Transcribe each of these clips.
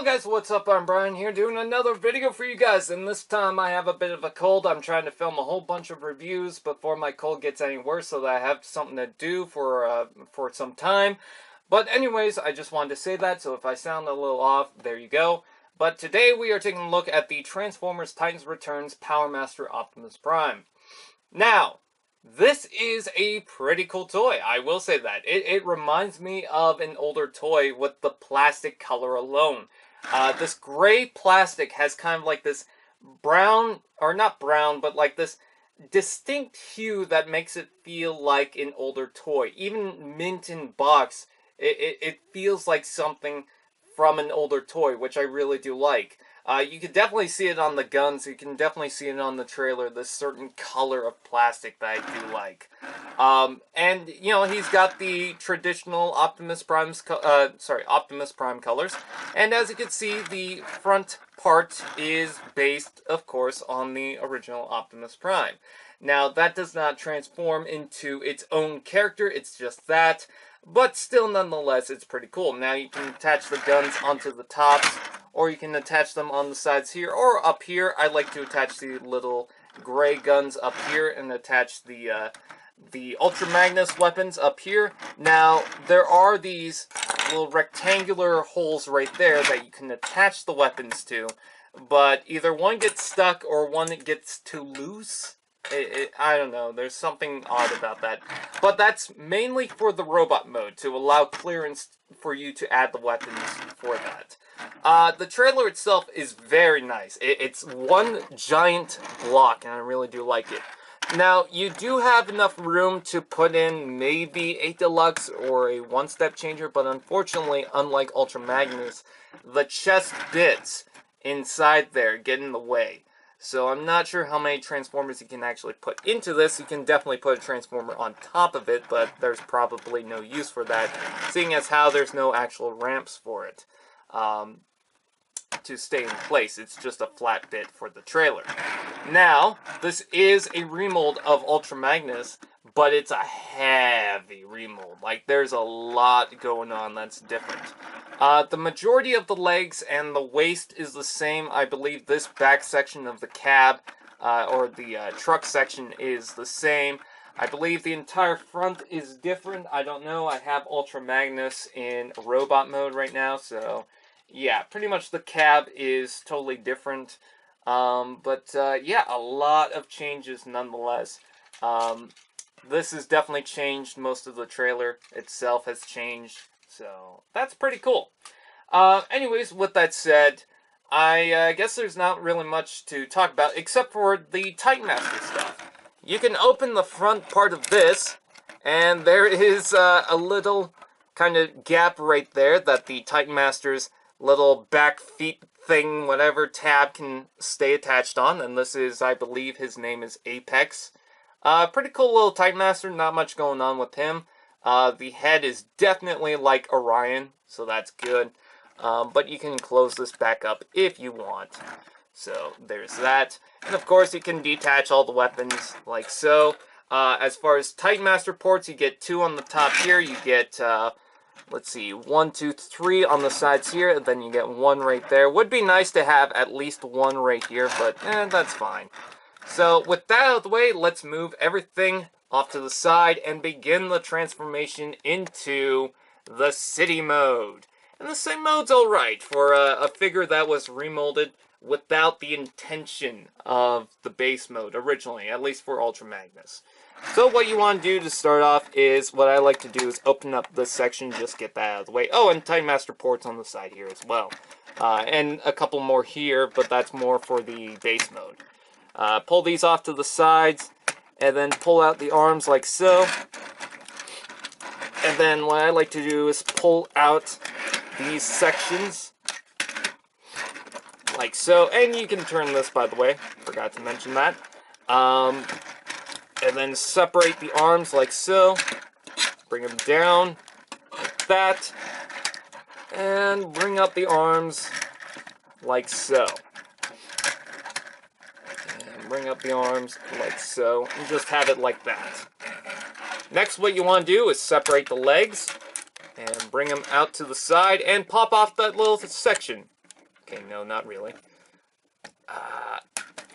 Hello guys, what's up? I'm Brian here doing another video for you guys, and this time I have a bit of a cold. I'm trying to film a whole bunch of reviews before my cold gets any worse so that I have something to do for some time. But anyways, I just wanted to say that, so if I sound a little off, there you go. But today we are taking a look at the Transformers Titans Returns Powermaster Optimus Prime. Now, this is a pretty cool toy, I will say that. It reminds me of an older toy with the plastic color alone. This gray plastic has kind of like this brown, or not brown, but like this distinct hue that makes it feel like an older toy. Even mint in box, it feels like something from an older toy, which I really do like. You can definitely see it on the guns. You can definitely see it on the trailer. This certain color of plastic that I do like. And you know, he's got the traditional Optimus Prime colors. And as you can see, the front part is based, of course, on the original Optimus Prime. Now, that does not transform into its own character. It's just that. But still, nonetheless, it's pretty cool. Now, you can attach the guns onto the tops, or you can attach them on the sides here, or up here. I like to attach the little gray guns up here and attach the Ultra Magnus weapons up here. Now, there are these little rectangular holes right there that you can attach the weapons to, but either one gets stuck or one gets too loose. I don't know, there's something odd about that. But that's mainly for the robot mode, to allow clearance for you to add the weapons for that. The trailer itself is very nice. It's one giant block, and I really do like it. Now, you do have enough room to put in maybe a deluxe or a one-step changer, but unfortunately, unlike Ultra Magnus, the chest bits inside there get in the way. So I'm not sure how many Transformers you can actually put into this. You can definitely put a Transformer on top of it, but there's probably no use for that, seeing as how there's no actual ramps for it to stay in place. It's just a flat bit for the trailer. Now, this is a remold of Ultra Magnus, but it's a heavy remold. Like, there's a lot going on that's different. The majority of the legs and the waist is the same. I believe this back section of the cab, or the truck section, is the same. I believe the entire front is different. I don't know. I have Ultra Magnus in robot mode right now, so yeah, pretty much the cab is totally different. Yeah, a lot of changes nonetheless. This has definitely changed. Most of the trailer itself has changed. So, that's pretty cool. Anyways, with that said, I guess there's not really much to talk about, except for the Titemaster stuff. You can open the front part of this, and there is a little kind of gap right there that the Titemaster's little back feet thing, whatever, tab can stay attached on, and this is, I believe, his name is Apex. Pretty cool little Titemaster, not much going on with him. The head is definitely like Orion, so that's good. But you can close this back up if you want. So, there's that. And of course, you can detach all the weapons, like so. As far as Titemaster ports, you get 2 on the top here. You get, let's see, 1, 2, 3 on the sides here, and then you get 1 right there. Would be nice to have at least 1 right here, but that's fine. So, with that out of the way, let's move everything off to the side and begin the transformation into the city mode. And the same mode's alright for a figure that was remolded without the intention of the base mode originally, at least for Ultra Magnus. So what you want to do to start off is, what I like to do is open up this section, just get that out of the way. Oh, and Titemaster ports on the side here as well. And a couple more here, but that's more for the base mode. Pull these off to the sides, and then pull out the arms like so. And then what I like to do is pull out these sections like so. And you can turn this, by the way, forgot to mention that. And then separate the arms like so. Bring them down like that. And bring up the arms like so. Bring up the arms like so, and just have it like that. Next, what you want to do is separate the legs and bring them out to the side and pop off that little section. Okay, no, not really.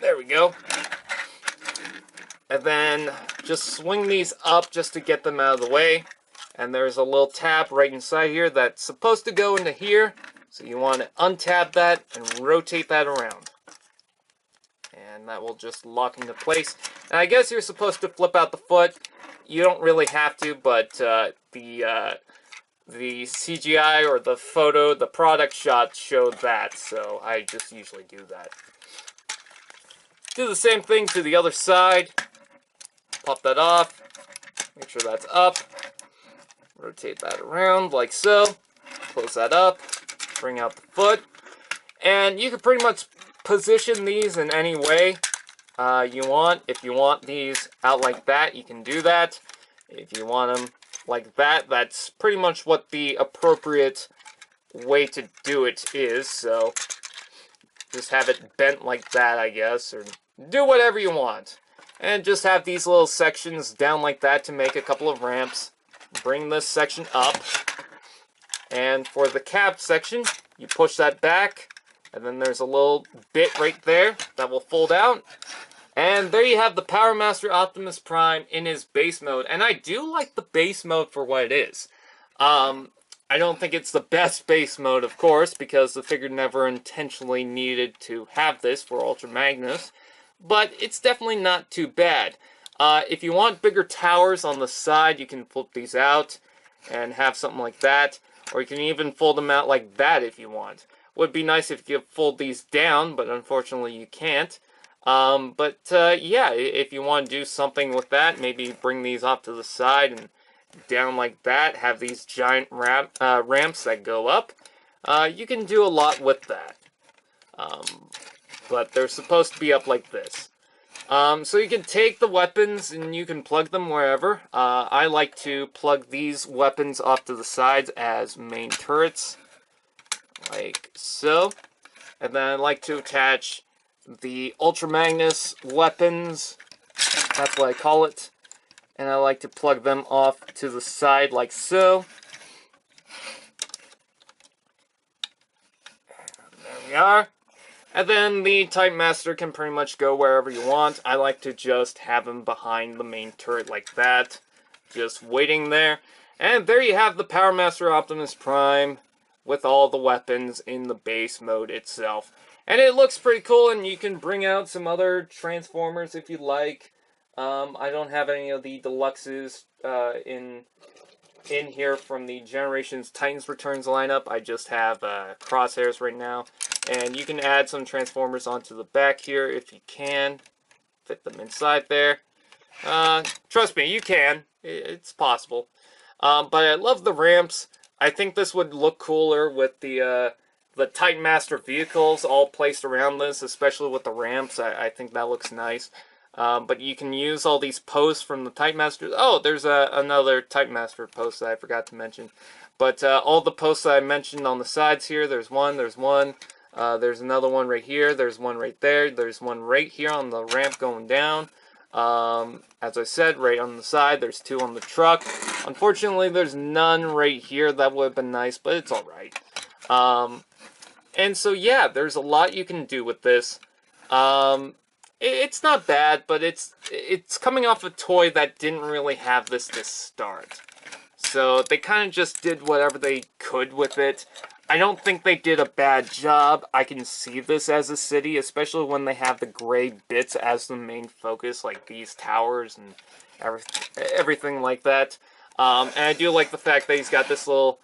There we go. And then just swing these up just to get them out of the way. And there's a little tab right inside here that's supposed to go into here. So you want to untab that and rotate that around. And that will just lock into place. And I guess you're supposed to flip out the foot. You don't really have to, but the CGI or the photo, the product shot showed that. So I just usually do that. Do the same thing to the other side. Pop that off. Make sure that's up. Rotate that around like so. Close that up. Bring out the foot. And you can pretty much position these in any way you want. If you want these out like that, you can do that. If you want them like that, that's pretty much what the appropriate way to do it is. So just have it bent like that, I guess, or do whatever you want. And just have these little sections down like that to make a couple of ramps. Bring this section up. And for the cab section, you push that back. And then there's a little bit right there that will fold out. And there you have the Powermaster Optimus Prime in his base mode. And I do like the base mode for what it is. I don't think it's the best base mode, of course, because the figure never intentionally needed to have this for Ultra Magnus. But it's definitely not too bad. If you want bigger towers on the side, you can flip these out and have something like that. Or you can even fold them out like that if you want. Would be nice if you could fold these down, but unfortunately you can't. Yeah, if you want to do something with that, maybe bring these off to the side and down like that. Have these giant ramps that go up. You can do a lot with that. But they're supposed to be up like this. So you can take the weapons and you can plug them wherever. I like to plug these weapons off to the sides as main turrets, like so. And then I like to attach the Ultra Magnus weapons, that's what I call it. And I like to plug them off to the side like so. There we are. And then the Titan Master can pretty much go wherever you want. I like to just have him behind the main turret like that. Just waiting there. And there you have the Powermaster Optimus Prime with all the weapons in the base mode itself. And it looks pretty cool, and you can bring out some other Transformers if you like. I don't have any of the deluxes in here from the Generations Titans Returns lineup. I just have Crosshairs right now. And you can add some Transformers onto the back here if you can. Fit them inside there. Trust me, you can. It's possible. But I love the ramps. I think this would look cooler with the Titan Master vehicles all placed around this, especially with the ramps. I think that looks nice. But you can use all these posts from the Titan Master. Oh, there's another Titan Master post that I forgot to mention. But all the posts that I mentioned on the sides here, there's one. There's another one right here. There's one right there. There's one right here on the ramp going down. As I said, right on the side. There's two on the truck. Unfortunately, there's none right here. That would have been nice, but it's alright. And so, yeah, there's a lot you can do with this. It's not bad, but it's coming off a toy that didn't really have this to start. So they kind of just did whatever they could with it. I don't think they did a bad job. I can see this as a city, especially when they have the gray bits as the main focus, like these towers and everything like that. And I do like the fact that he's got this little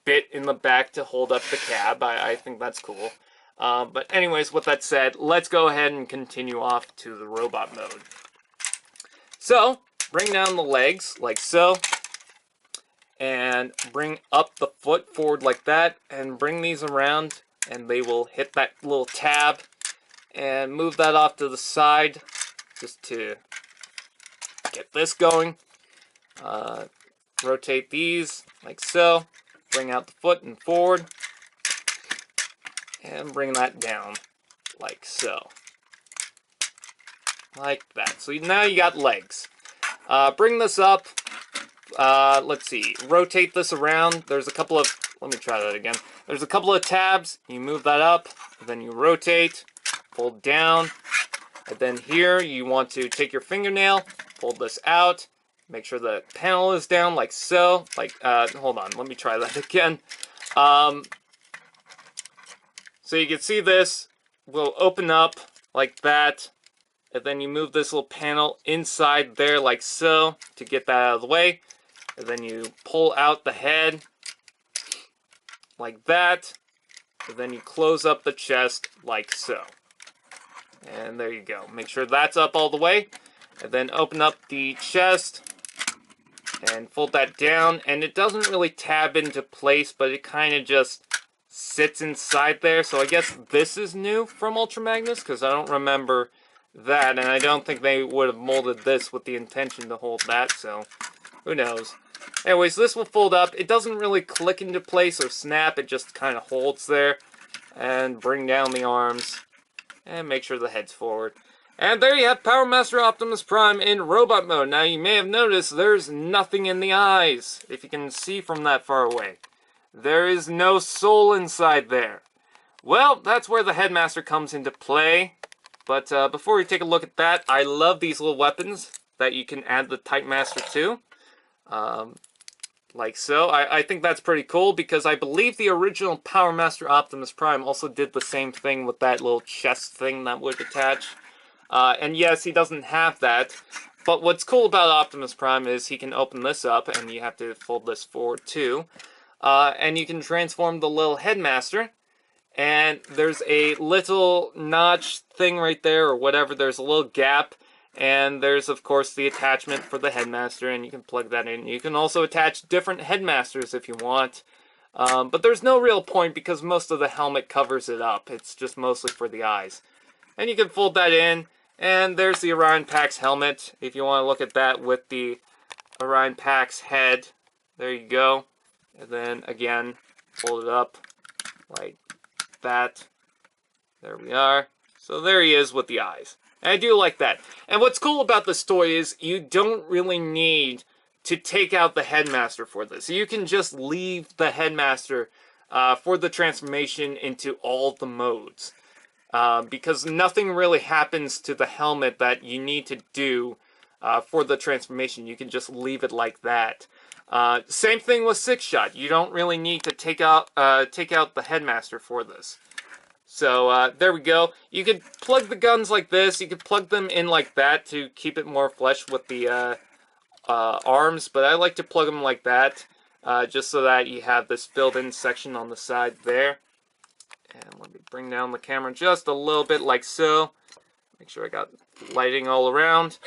bit in the back to hold up the cab. I think that's cool. But anyways, with that said, let's go ahead and continue off to the robot mode. So, bring down the legs, like so. And bring up the foot forward like that, and bring these around, and they will hit that little tab, and move that off to the side, just to get this going. Rotate these, like so, bring out the foot and forward, and bring that down, like so. Like that. So now you got legs. Bring this up. Let's see, rotate this around. There's a couple of, let me try that again. There's a couple of tabs. You move that up, then you rotate, fold down, and then here you want to take your fingernail, fold this out, make sure the panel is down like so. Hold on, let me try that again. So you can see this will open up like that, and then you move this little panel inside there like so to get that out of the way. And then you pull out the head like that, and then you close up the chest like so. And there you go. Make sure that's up all the way, and then open up the chest and fold that down. And it doesn't really tab into place, but it kind of just sits inside there. So I guess this is new from Ultra Magnus, because I don't remember that, and I don't think they would have molded this with the intention to hold that, so who knows. Anyways, this will fold up. It doesn't really click into place or snap, it just kind of holds there. And bring down the arms, and make sure the head's forward. And there you have Powermaster Optimus Prime in robot mode. Now you may have noticed there's nothing in the eyes, if you can see from that far away. There is no soul inside there. Well, that's where the Headmaster comes into play. But before we take a look at that, I love these little weapons that you can add the Type Master to. Like so. I think that's pretty cool, because I believe the original Powermaster Optimus Prime also did the same thing with that little chest thing that would attach. And yes, he doesn't have that. But what's cool about Optimus Prime is he can open this up, and you have to fold this forward too. And you can transform the little Headmaster. And there's a little notch thing right there, or whatever. There's a little gap. And there's, of course, the attachment for the Headmaster, and you can plug that in. You can also attach different Headmasters if you want. But there's no real point, because most of the helmet covers it up. It's just mostly for the eyes. And you can fold that in. And there's the Orion Pax helmet, if you want to look at that with the Orion Pax head. There you go. And then, again, fold it up like that. There we are. So there he is with the eyes. And I do like that. And what's cool about this toy is you don't really need to take out the Headmaster for this. You can just leave the Headmaster for the transformation into all the modes. Because nothing really happens to the helmet that you need to do for the transformation. You can just leave it like that. Same thing with Six Shot. You don't really need to take out the Headmaster for this. So there we go. You could plug the guns like this. You could plug them in like that to keep it more flush with the arms. But I like to plug them like that, just so that you have this filled-in section on the side there. And let me bring down the camera just a little bit like so. Make sure I got lighting all around.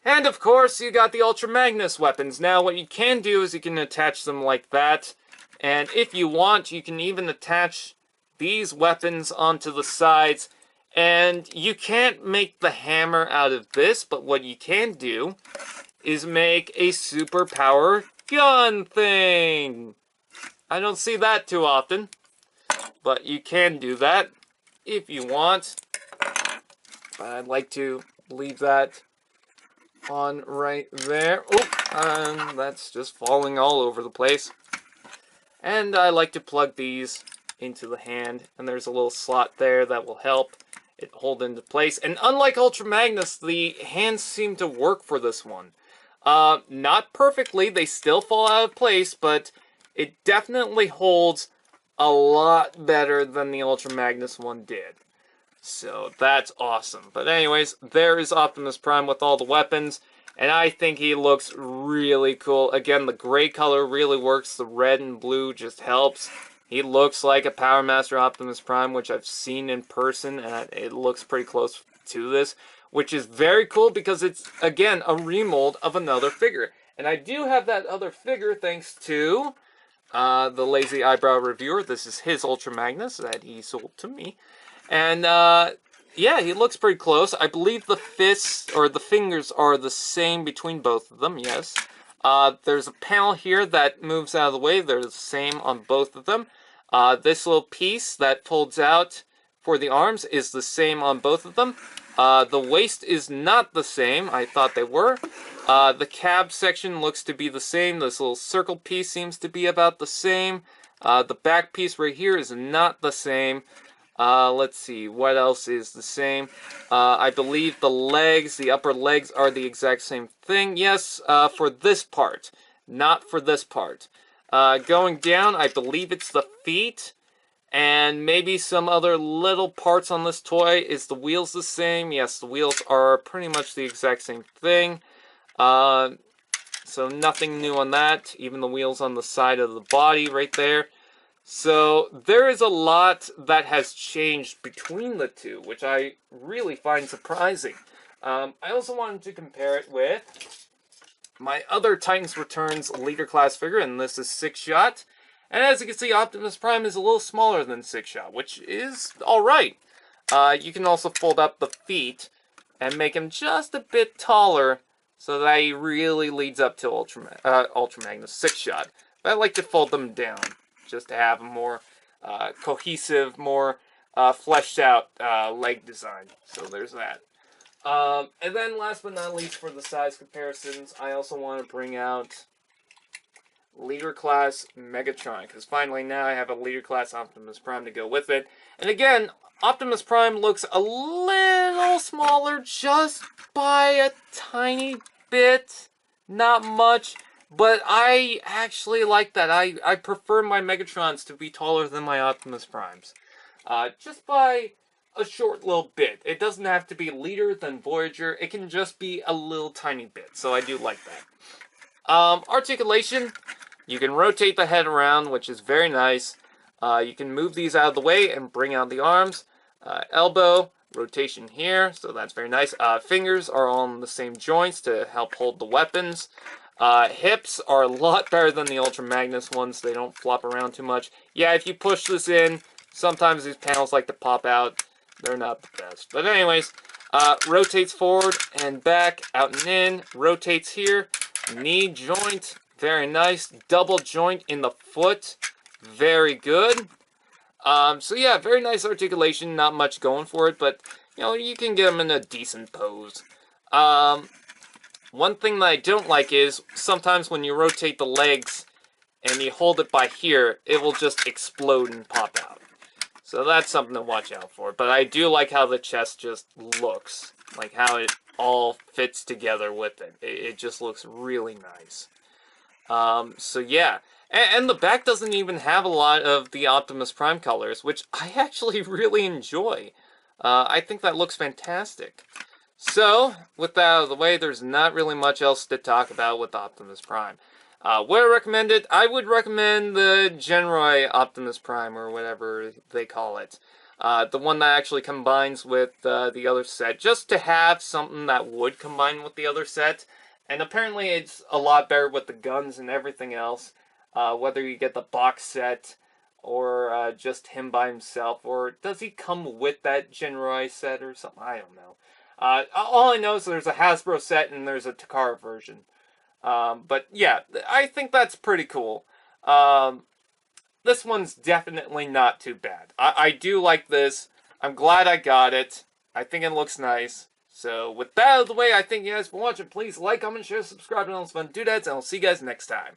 And of course, you got the Ultra Magnus weapons. Now, what you can do is you can attach them like that. And if you want, you can even attach these weapons onto the sides. And you can't make the hammer out of this, but what you can do is make a superpower gun thing. I don't see that too often, but you can do that if you want. But I'd like to leave that on right there. Oh, that's just falling all over the place. And I like to plug these into the hand, and there's a little slot there that will help it hold into place. And unlike Ultra Magnus, the hands seem to work for this one. Not perfectly, they still fall out of place, but it definitely holds a lot better than the Ultra Magnus one did. So that's awesome. But anyways, there is Optimus Prime with all the weapons, and I think he looks really cool. Again, the gray color really works. The red and blue just helps. He looks like a Powermaster Optimus Prime, which I've seen in person, and it looks pretty close to this, which is very cool because it's, again, a remold of another figure. And I do have that other figure thanks to the Lazy Eyebrow Reviewer. This is his Ultra Magnus that he sold to me. And, yeah, he looks pretty close. I believe the fists, or the fingers, are the same between both of them, yes. There's a panel here that moves out of the way. They're the same on both of them. This little piece that folds out for the arms is the same on both of them. The waist is not the same. I thought they were. The cab section looks to be the same. This little circle piece seems to be about the same. The back piece right here is not the same. Let's see, what else is the same? I believe the legs, the upper legs are the exact same thing. Yes, for this part, not for this part. Going down, I believe it's the feet, and maybe some other little parts on this toy. Is the wheels the same? Yes, the wheels are pretty much the exact same thing. So nothing new on that. Even the wheels on the side of the body right there. So there is a lot that has changed between the two, which I really find surprising. I also wanted to compare it with my other Titans Returns Leader Class figure, and this is 6-Shot. And as you can see, Optimus Prime is a little smaller than 6-Shot, which is alright. You can also fold up the feet and make him just a bit taller, so that he really leads up to Ultra Magnus 6-Shot. But I like to fold them down, just to have a more cohesive, more fleshed out leg design. So there's that. And then last but not least, for the size comparisons, I also want to bring out Leader Class Megatron, because finally now I have a Leader Class Optimus Prime to go with it. And again, Optimus Prime looks a little smaller, just by a tiny bit, not much, but I actually like that. I prefer my Megatrons to be taller than my Optimus Primes, just by a short little bit. It doesn't have to be Leader than Voyager, it can just be a little tiny bit, so I do like that. Articulation, you can rotate the head around, which is very nice. You can move these out of the way and bring out the arms. Elbow, rotation here, so that's very nice. Fingers are all in the same joints to help hold the weapons. Hips are a lot better than the Ultra Magnus ones. They don't flop around too much. Yeah, if you push this in, sometimes these panels like to pop out. They're not the best. But anyways, rotates forward and back, out and in. Rotates here. Knee joint, very nice. Double joint in the foot, very good. So yeah, very nice articulation. Not much going for it, but you know, you can get them in a decent pose. One thing that I don't like is sometimes when you rotate the legs and you hold it by here, it will just explode and pop out. So that's something to watch out for. But I do like how the chest just looks, like how it all fits together with it. It just looks really nice. So yeah. And the back doesn't even have a lot of the Optimus Prime colors, which I actually really enjoy. I think that looks fantastic. So, with that out of the way, there's not really much else to talk about with Optimus Prime. Would I recommend it? I would recommend the Genroy Optimus Prime, or whatever they call it. The one that actually combines with the other set, just to have something that would combine with the other set. And apparently it's a lot better with the guns and everything else. Whether you get the box set, or just him by himself, or does he come with that Genroy set or something? I don't know. All I know is there's a Hasbro set and there's a Takara version. But yeah, I think that's pretty cool. This one's definitely not too bad. I do like this. I'm glad I got it. I think it looks nice. So with that out of the way, I thank you guys for watching. Please like, comment, share, subscribe, and all those fun doodads, and I'll see you guys next time.